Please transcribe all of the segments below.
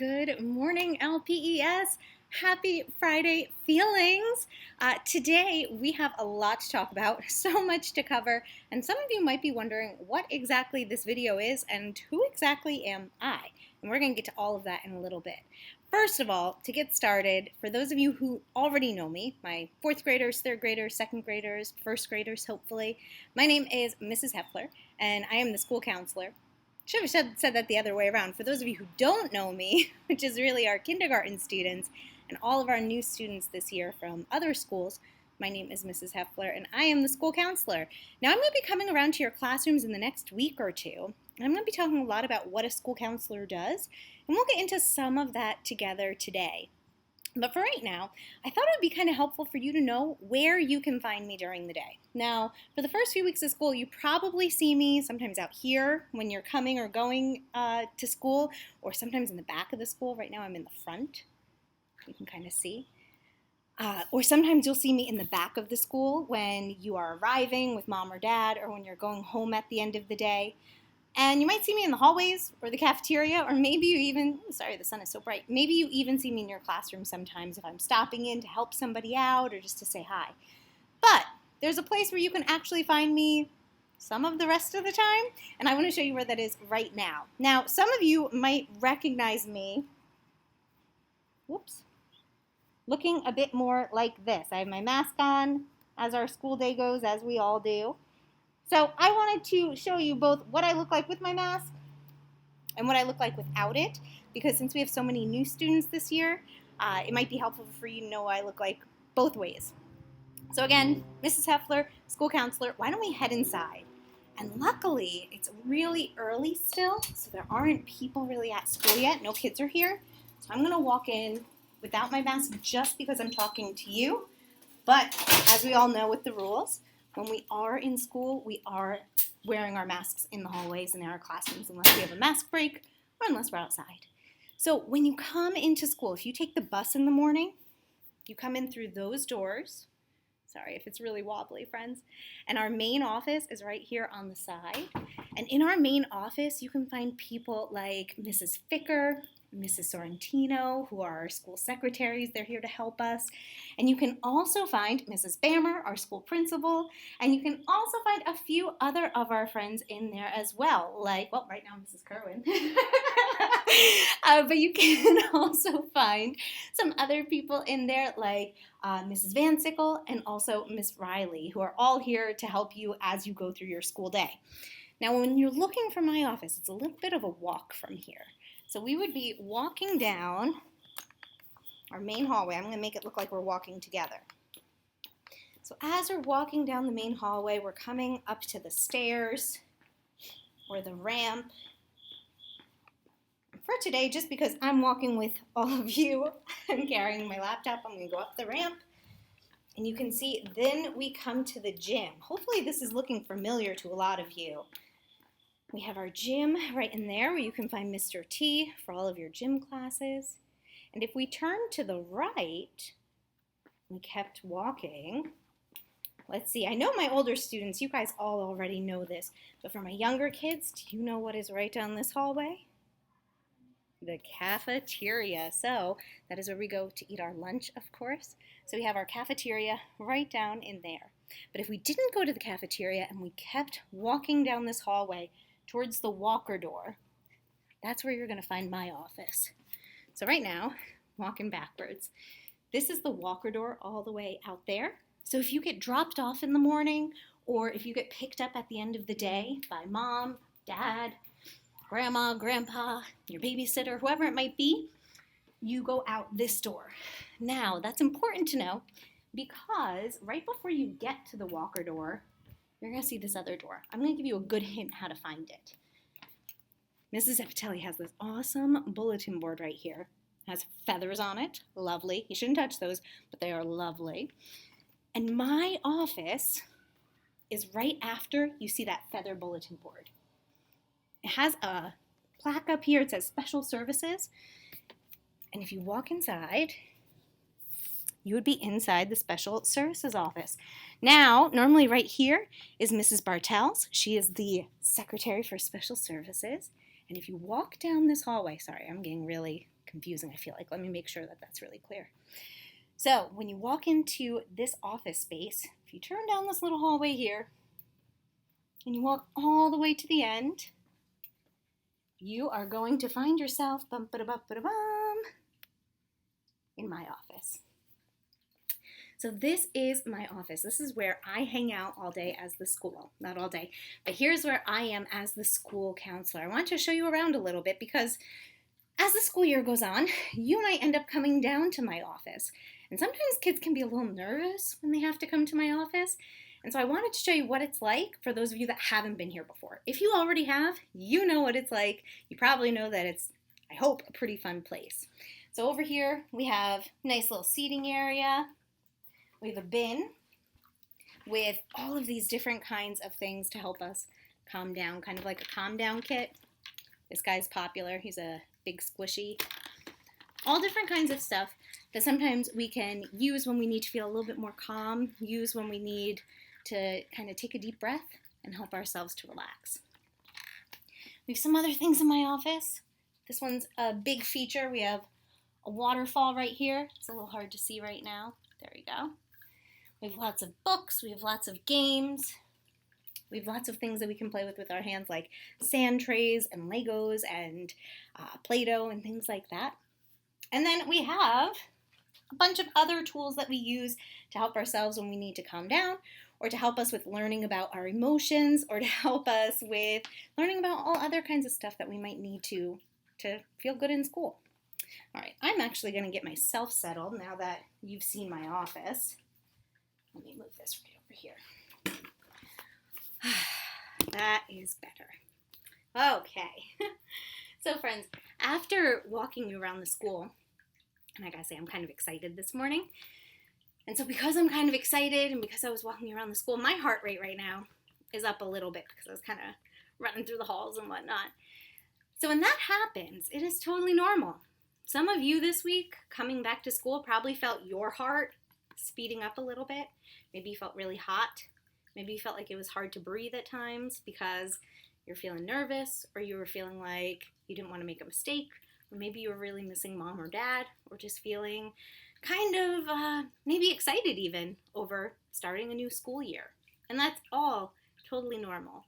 Good morning, LPES. Happy Friday feelings. Today we have a lot to talk about, so much to cover, and some of you might be wondering what exactly this video is and who exactly am I? And we're going to get to all of that in a little bit. First of all, to get started, for those of you who already know me, my fourth graders, third graders, second graders, first graders, hopefully, my name is Mrs. Heffler, and I am the school counselor. Should have said that the other way around. For those of you who don't know me, which is really our kindergarten students and all of our new students this year from other schools, my name is Mrs. Heffler, and I am the school counselor. Now, I'm going to be coming around to your classrooms in the next week or two, and I'm going to be talking a lot about what a school counselor does, and we'll get into some of that together today. But for right now, I thought it would be kind of helpful for you to know where you can find me during the day. Now, for the first few weeks of school, you probably see me sometimes out here when you're coming or going to school, or sometimes in the back of the school. Right now I'm in the front. You can kind of see. Or sometimes you'll see me in the back of the school when you are arriving with mom or dad, or when you're going home at the end of the day. And you might see me in the hallways or the cafeteria, or maybe you even, sorry, the sun is so bright, maybe you even see me in your classroom sometimes if I'm stopping in to help somebody out or just to say hi. But there's a place where you can actually find me some of the rest of the time, and I want to show you where that is right now. Now, some of you might recognize me, looking a bit more like this. I have my mask on as our school day goes, as we all do. So I wanted to show you both what I look like with my mask and what I look like without it, because since we have so many new students this year, it might be helpful for you to know what I look like both ways. So again, Mrs. Heffler, school counselor, why don't we head inside? And luckily, it's really early still, so there aren't people really at school yet. No kids are here. So I'm going to walk in without my mask just because I'm talking to you. But as we all know with the rules, when we are in school, we are wearing our masks in the hallways and in our classrooms unless we have a mask break or unless we're outside. So when you come into school, if you take the bus in the morning, you come in through those doors. Sorry if it's really wobbly, friends. And our main office is right here on the side. And in our main office, you can find people like Mrs. Ficker, Mrs. Sorrentino, who are our school secretaries. They're here to help us. And you can also find Mrs. Bammer, our school principal. And you can also find a few other of our friends in there as well, like, well, right now, Mrs. Kerwin. But you can also find some other people in there, like Mrs. Van Sickle and also Miss Riley, who are all here to help you as you go through your school day. Now, when you're looking for my office, it's a little bit of a walk from here. So we would be walking down our main hallway. I'm going to make it look like we're walking together. So as we're walking down the main hallway, we're coming up to the stairs or the ramp. For today, just because I'm walking with all of you, I'm carrying my laptop, I'm going to go up the ramp. And you can see, then we come to the gym. Hopefully this is looking familiar to a lot of you. We have our gym right in there where you can find Mr. T for all of your gym classes. And if we turn to the right, we kept walking. Let's see, I know my older students, you guys all already know this, but for my younger kids, do you know what is right down this hallway? The cafeteria. So that is where we go to eat our lunch, of course. So we have our cafeteria right down in there. But if we didn't go to the cafeteria and we kept walking down this hallway towards the walker door, that's where you're going to find my office. So right now, walking backwards, this is the walker door all the way out there. So if you get dropped off in the morning, or if you get picked up at the end of the day by mom, dad, grandma, grandpa, your babysitter, whoever it might be, you go out this door. Now, that's important to know because right before you get to the walker door, you're going to see this other door. I'm going to give you a good hint how to find it. Mrs. Epitelli has this awesome bulletin board right here. It has feathers on it. Lovely. You shouldn't touch those, but they are lovely. And my office is right after you see that feather bulletin board. It has a plaque up here. It says Special Services. And if you walk inside, you would be inside the Special Services office. Now, normally right here is Mrs. Bartels. She is the Secretary for Special Services. And if you walk down this hallway, sorry, I'm getting really confusing, I feel like. Let me make sure that that's really clear. So when you walk into this office space, if you turn down this little hallway here, and you walk all the way to the end, you are going to find yourself in my office. So this is my office. This is where I hang out all day as the school. Not all day, but here's where I am as the school counselor. I want to show you around a little bit because as the school year goes on, you might end up coming down to my office. And sometimes kids can be a little nervous when they have to come to my office. And so I wanted to show you what it's like for those of you that haven't been here before. If you already have, you know what it's like. You probably know that it's, I hope, a pretty fun place. So over here, we have a nice little seating area. We have a bin with all of these different kinds of things to help us calm down, kind of like a calm down kit. This guy's popular. He's a big squishy. All different kinds of stuff that sometimes we can use when we need to feel a little bit more calm, use when we need to kind of take a deep breath and help ourselves to relax. We have some other things in my office. This one's a big feature. We have a waterfall right here. It's a little hard to see right now. There we go. We have lots of books, we have lots of games, we have lots of things that we can play with our hands like sand trays and Legos and Play-Doh and things like that. And then we have a bunch of other tools that we use to help ourselves when we need to calm down or to help us with learning about our emotions or to help us with learning about all other kinds of stuff that we might need to feel good in school. All right, I'm actually going to get myself settled now that you've seen my office. Let me move this right over here. That is better. Okay. So friends, after walking you around the school, and I gotta say I'm kind of excited this morning. And so because I'm kind of excited and because I was walking around the school, my heart rate right now is up a little bit because I was kind of running through the halls and whatnot. So when that happens, it is totally normal. Some of you this week coming back to school probably felt your heart speeding up a little bit. Maybe you felt really hot. Maybe you felt like it was hard to breathe at times because you're feeling nervous or you were feeling like you didn't want to make a mistake, or maybe you were really missing mom or dad, or just feeling kind of maybe excited even over starting a new school year. And that's all totally normal.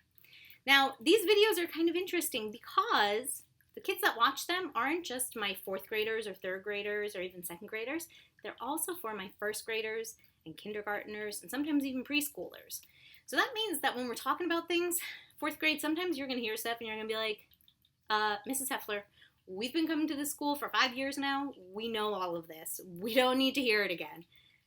Now, these videos are kind of interesting because the kids that watch them aren't just my 4th graders or 3rd graders or even 2nd graders. They're also for my 1st graders and kindergartners and sometimes even preschoolers. So that means that when we're talking about things, 4th grade, sometimes you're going to hear stuff and you're going to be like, Mrs. Heffler, we've been coming to this school for 5 years now. We know all of this. We don't need to hear it again.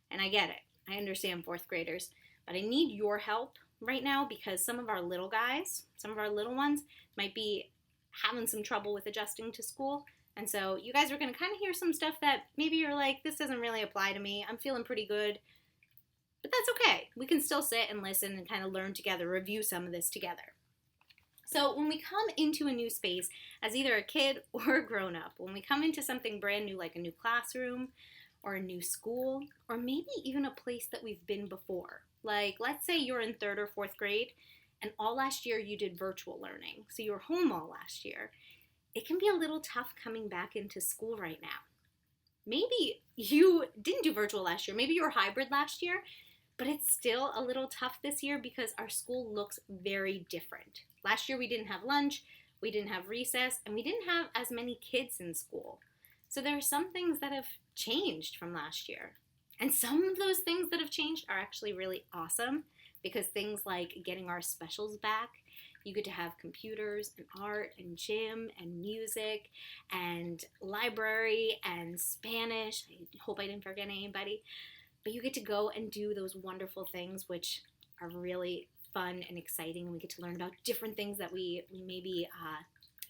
And I get it. I understand 4th graders. But I need your help right now because some of our little guys, some of our little ones might be having some trouble with adjusting to school. And so you guys are going to kind of hear some stuff that maybe you're like, this doesn't really apply to me. I'm feeling pretty good. But that's okay. We can still sit and listen and kind of learn together, review some of this together. So when we come into a new space as either a kid or a grown-up, when we come into something brand new like a new classroom or a new school, or maybe even a place that we've been before. Like, let's say you're in 3rd or 4th grade and all last year you did virtual learning. So you were home all last year. It can be a little tough coming back into school right now. Maybe you didn't do virtual last year. Maybe you were hybrid last year, but it's still a little tough this year because our school looks very different. Last year we didn't have lunch, we didn't have recess, and we didn't have as many kids in school. So there are some things that have changed from last year. And some of those things that have changed are actually really awesome because things like getting our specials back, you get to have computers and art and gym and music and library and Spanish. I hope I didn't forget anybody. But you get to go and do those wonderful things which are really fun and exciting. We get to learn about different things that we maybe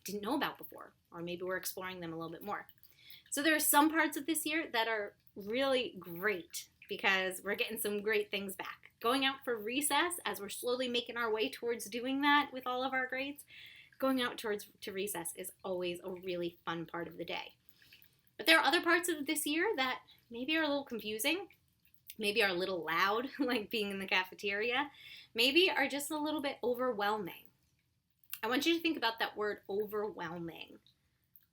didn't know about before, or maybe we're exploring them a little bit more. So there are some parts of this year that are really great because we're getting some great things back. Going out for recess, as we're slowly making our way towards doing that with all of our grades, going out to recess is always a really fun part of the day. But there are other parts of this year that maybe are a little confusing, maybe are a little loud, like being in the cafeteria, maybe are just a little bit overwhelming. I want you to think about that word overwhelming.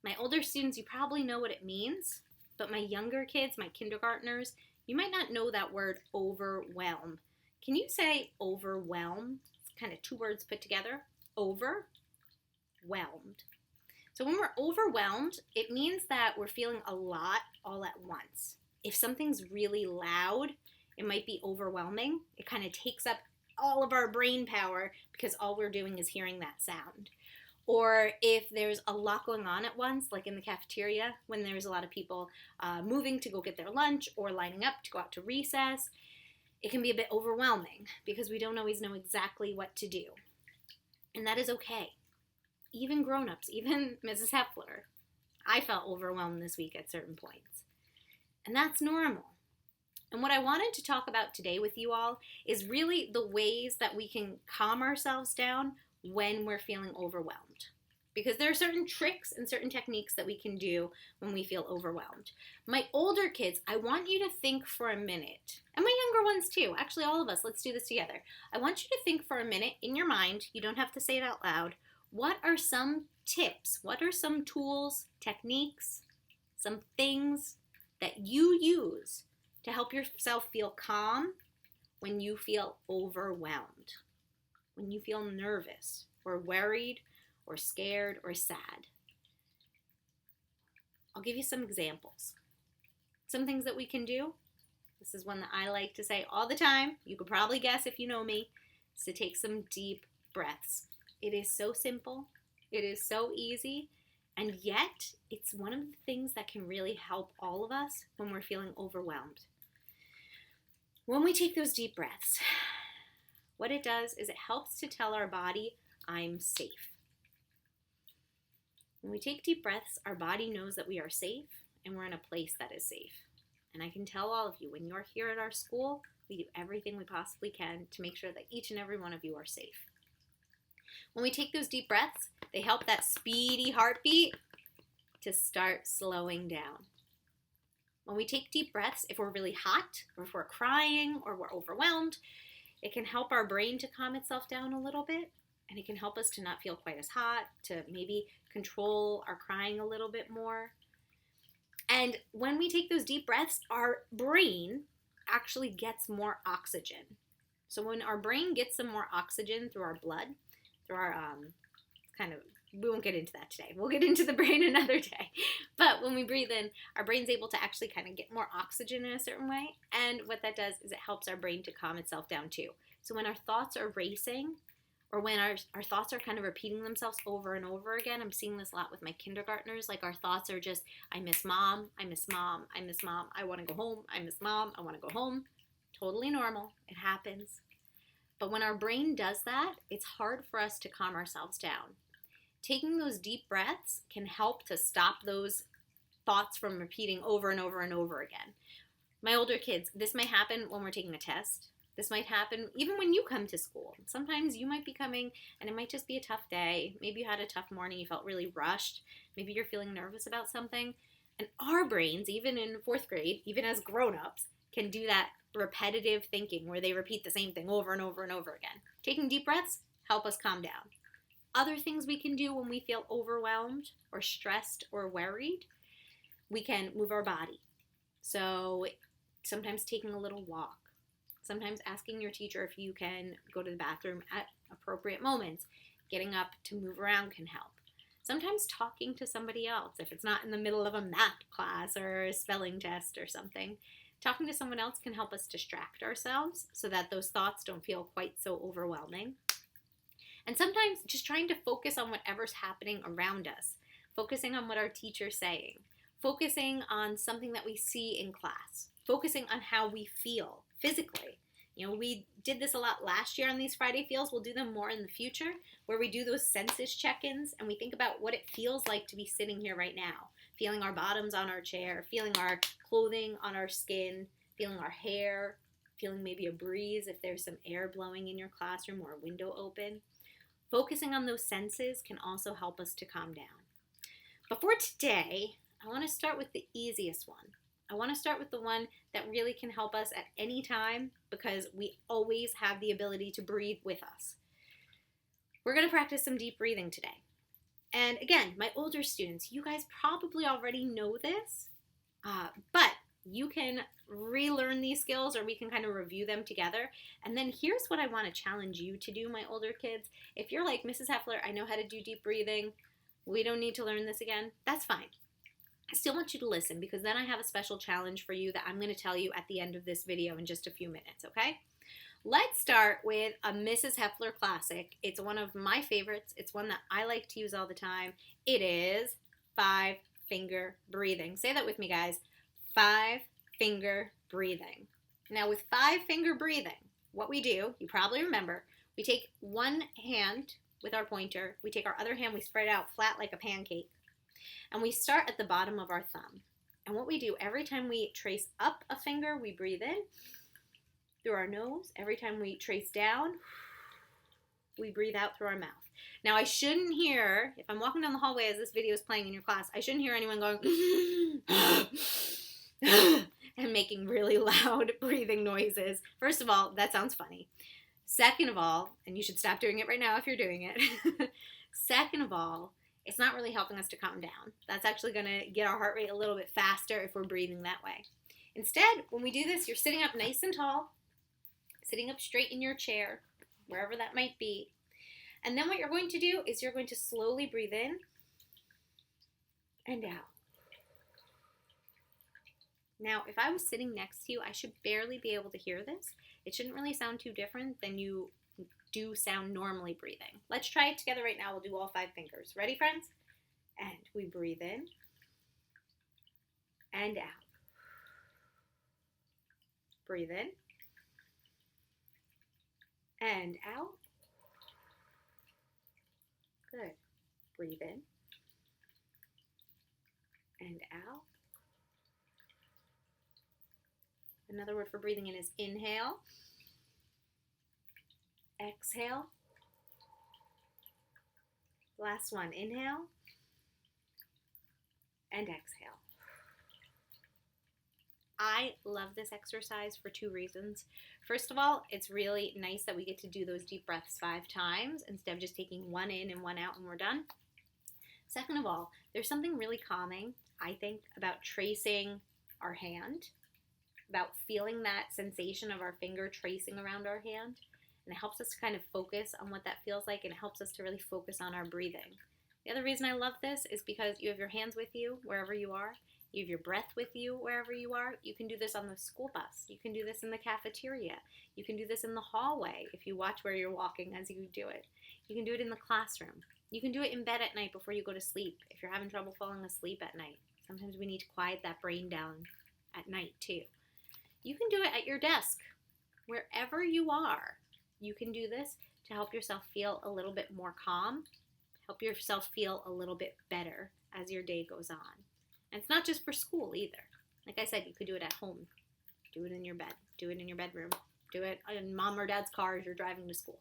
My older students, you probably know what it means, but my younger kids, my kindergartners, you might not know that word overwhelm. Can you say overwhelm? It's kind of two words put together. Overwhelmed. So when we're overwhelmed, it means that we're feeling a lot all at once. If something's really loud, it might be overwhelming. It kind of takes up all of our brain power because all we're doing is hearing that sound. Or if there's a lot going on at once, like in the cafeteria, when there's a lot of people moving to go get their lunch or lining up to go out to recess, it can be a bit overwhelming because we don't always know exactly what to do. And that is okay. Even grown-ups, even Mrs. Heffler, I felt overwhelmed this week at certain points. And that's normal. And what I wanted to talk about today with you all is really the ways that we can calm ourselves down when we're feeling overwhelmed. Because there are certain tricks and certain techniques that we can do when we feel overwhelmed. My older kids, I want you to think for a minute, and my younger ones too, actually all of us, let's do this together. I want you to think for a minute in your mind, you don't have to say it out loud, what are some tips, what are some tools, techniques, some things that you use to help yourself feel calm when you feel overwhelmed, when you feel nervous or worried or scared or sad. I'll give you some examples. Some things that we can do. This is one that I like to say all the time. You could probably guess if you know me. Is to take some deep breaths. It is so simple. It is so easy. And yet, it's one of the things that can really help all of us when we're feeling overwhelmed. When we take those deep breaths, what it does is it helps to tell our body, I'm safe. When we take deep breaths, our body knows that we are safe and we're in a place that is safe. And I can tell all of you, when you're here at our school, we do everything we possibly can to make sure that each and every one of you are safe. When we take those deep breaths, they help that speedy heartbeat to start slowing down. When we take deep breaths, if we're really hot, or if we're crying, or we're overwhelmed, it can help our brain to calm itself down a little bit, and it can help us to not feel quite as hot, to maybe control our crying a little bit more. And when we take those deep breaths, our brain actually gets more oxygen. So when our brain gets some more oxygen through our blood, through our we won't get into that today. We'll get into the brain another day. But when we breathe in, our brain's able to actually kind of get more oxygen in a certain way. And what that does is it helps our brain to calm itself down too. So when our thoughts are racing, or when our thoughts are kind of repeating themselves over and over again, I'm seeing this a lot with my kindergartners, like our thoughts are just, I miss mom, I miss mom, I miss mom, I want to go home, I miss mom, I want to go home. Totally normal. It happens. But when our brain does that, it's hard for us to calm ourselves down. Taking those deep breaths can help to stop those thoughts from repeating over and over and over again. My older kids, this may happen when we're taking a test. This might happen even when you come to school. Sometimes you might be coming and it might just be a tough day. Maybe you had a tough morning, you felt really rushed. Maybe you're feeling nervous about something. And our brains, even in fourth grade, even as grown-ups, can do that repetitive thinking where they repeat the same thing over and over and over again. Taking deep breaths help us calm down. Other things we can do when we feel overwhelmed or stressed or worried, we can move our body. So sometimes taking a little walk, sometimes asking your teacher if you can go to the bathroom at appropriate moments, getting up to move around can help. Sometimes talking to somebody else, if it's not in the middle of a math class or a spelling test or something, talking to someone else can help us distract ourselves so that those thoughts don't feel quite so overwhelming. And sometimes just trying to focus on whatever's happening around us, focusing on what our teacher's saying, focusing on something that we see in class, focusing on how we feel physically. You know, we did this a lot last year on these Friday Feels. We'll do them more in the future, where we do those senses check-ins and we think about what it feels like to be sitting here right now, feeling our bottoms on our chair, feeling our clothing on our skin, feeling our hair, feeling maybe a breeze if there's some air blowing in your classroom or a window open. Focusing on those senses can also help us to calm down. But for today, I want to start with the easiest one. I want to start with the one that really can help us at any time because we always have the ability to breathe with us. We're going to practice some deep breathing today. And again, my older students, you guys probably already know this, but you can relearn these skills, or we can kind of review them together. And then here's what I want to challenge you to do, my older kids. If you're like, Mrs. Heffler, I know how to do deep breathing, we don't need to learn this again, that's fine. I still want you to listen, because then I have a special challenge for you that I'm going to tell you at the end of this video in just a few minutes, okay? Let's start with a Mrs. Heffler classic. It's one of my favorites. It's one that I like to use all the time. It is 5-finger breathing. Say that with me, guys. 5-finger breathing. Now, with 5-finger breathing, what we do, you probably remember, we take one hand with our pointer, we take our other hand, we spread it out flat like a pancake, and we start at the bottom of our thumb. And what we do, every time we trace up a finger, we breathe in through our nose. Every time we trace down, we breathe out through our mouth. Now, I shouldn't hear, if I'm walking down the hallway as this video is playing in your class, I shouldn't hear anyone going and making really loud breathing noises. First of all, that sounds funny. Second of all, and you should stop doing it right now if you're doing it. Second of all, it's not really helping us to calm down. That's actually going to get our heart rate a little bit faster if we're breathing that way. Instead, when we do this, you're sitting up nice and tall, sitting up straight in your chair, wherever that might be. And then what you're going to do is you're going to slowly breathe in and out. Now, if I was sitting next to you, I should barely be able to hear this. It shouldn't really sound too different than you do sound normally breathing. Let's try it together right now. We'll do all 5 fingers. Ready, friends? And we breathe in and out. Breathe in and out. Good. Breathe in and out. Another word for breathing in is inhale. Exhale. Last one, inhale and exhale. I love this exercise for 2 reasons. First of all, it's really nice that we get to do those deep breaths 5 times instead of just taking 1 in and 1 out and we're done. Second of all, there's something really calming, I think, about tracing our hand, about feeling that sensation of our finger tracing around our hand. And it helps us to kind of focus on what that feels like, and it helps us to really focus on our breathing. The other reason I love this is because you have your hands with you wherever you are. You have your breath with you wherever you are. You can do this on the school bus. You can do this in the cafeteria. You can do this in the hallway if you watch where you're walking as you do it. You can do it in the classroom. You can do it in bed at night before you go to sleep if you're having trouble falling asleep at night. Sometimes we need to quiet that brain down at night too. You can do it at your desk. Wherever you are, you can do this to help yourself feel a little bit more calm, help yourself feel a little bit better as your day goes on. And it's not just for school either. Like I said, you could do it at home. Do it in your bed. Do it in your bedroom. Do it in mom or dad's car as you're driving to school.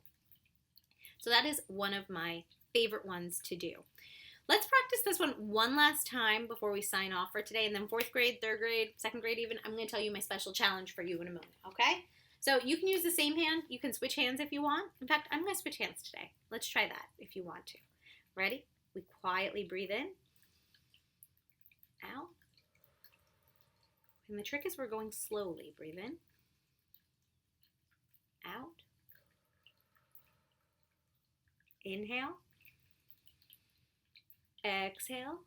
So that is one of my favorite ones to do. Let's practice this one last time before we sign off for today. And then 4th grade, 3rd grade, 2nd grade even, I'm going to tell you my special challenge for you in a moment, okay? So you can use the same hand. You can switch hands if you want. In fact, I'm going to switch hands today. Let's try that if you want to. Ready? We quietly breathe in, out. And the trick is we're going slowly. Breathe in, out. Inhale. Exhale.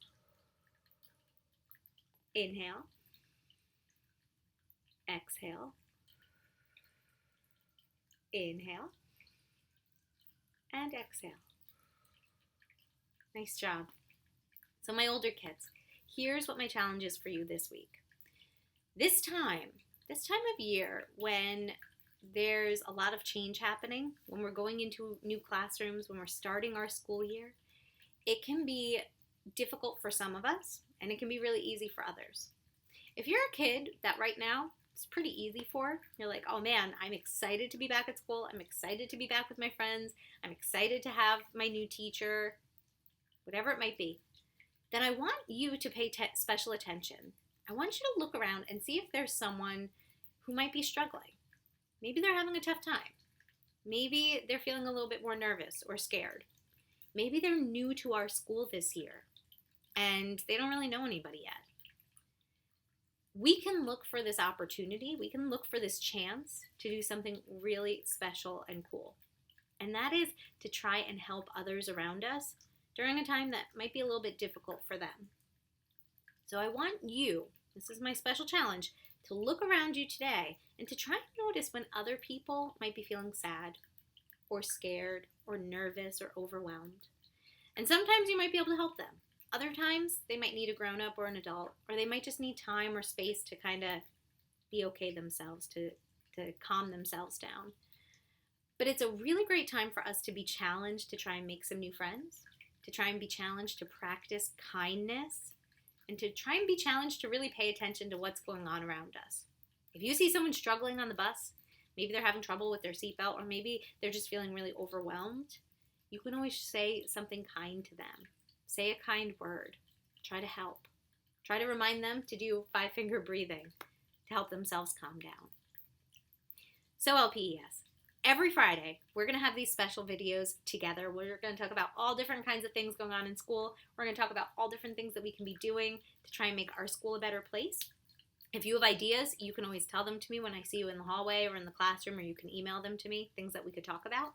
Inhale. Exhale. Inhale. And exhale. Nice job. So my older kids, here's what my challenge is for you this week. This time of year when there's a lot of change happening, when we're going into new classrooms, when we're starting our school year, it can be difficult for some of us, and it can be really easy for others. If you're a kid that right now it's pretty easy for, you're like, oh man, I'm excited to be back at school, I'm excited to be back with my friends, I'm excited to have my new teacher, whatever it might be, then I want you to pay special attention. I want you to look around and see if there's someone who might be struggling. Maybe they're having a tough time. Maybe they're feeling a little bit more nervous or scared. Maybe they're new to our school this year and they don't really know anybody yet. We can look for this opportunity, we can look for this chance to do something really special and cool. And that is to try and help others around us during a time that might be a little bit difficult for them. So I want you, this is my special challenge, to look around you today and to try and notice when other people might be feeling sad or scared or nervous or overwhelmed. And sometimes you might be able to help them. Other times they might need a grown-up or an adult, or they might just need time or space to kind of be okay themselves, to calm themselves down. But it's a really great time for us to be challenged to try and make some new friends, to try and be challenged to practice kindness, and to try and be challenged to really pay attention to what's going on around us. If you see someone struggling on the bus, maybe they're having trouble with their seatbelt, or maybe they're just feeling really overwhelmed, you can always say something kind to them. Say a kind word. Try to help. Try to remind them to do 5-finger breathing to help themselves calm down. So LPES, every Friday, we're going to have these special videos together. We're going to talk about all different kinds of things going on in school. We're going to talk about all different things that we can be doing to try and make our school a better place. If you have ideas, you can always tell them to me when I see you in the hallway or in the classroom, or you can email them to me, things that we could talk about.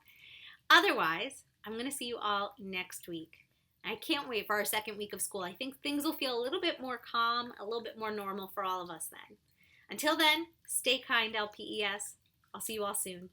Otherwise, I'm going to see you all next week. I can't wait for our second week of school. I think things will feel a little bit more calm, a little bit more normal for all of us then. Until then, stay kind, LPES. I'll see you all soon.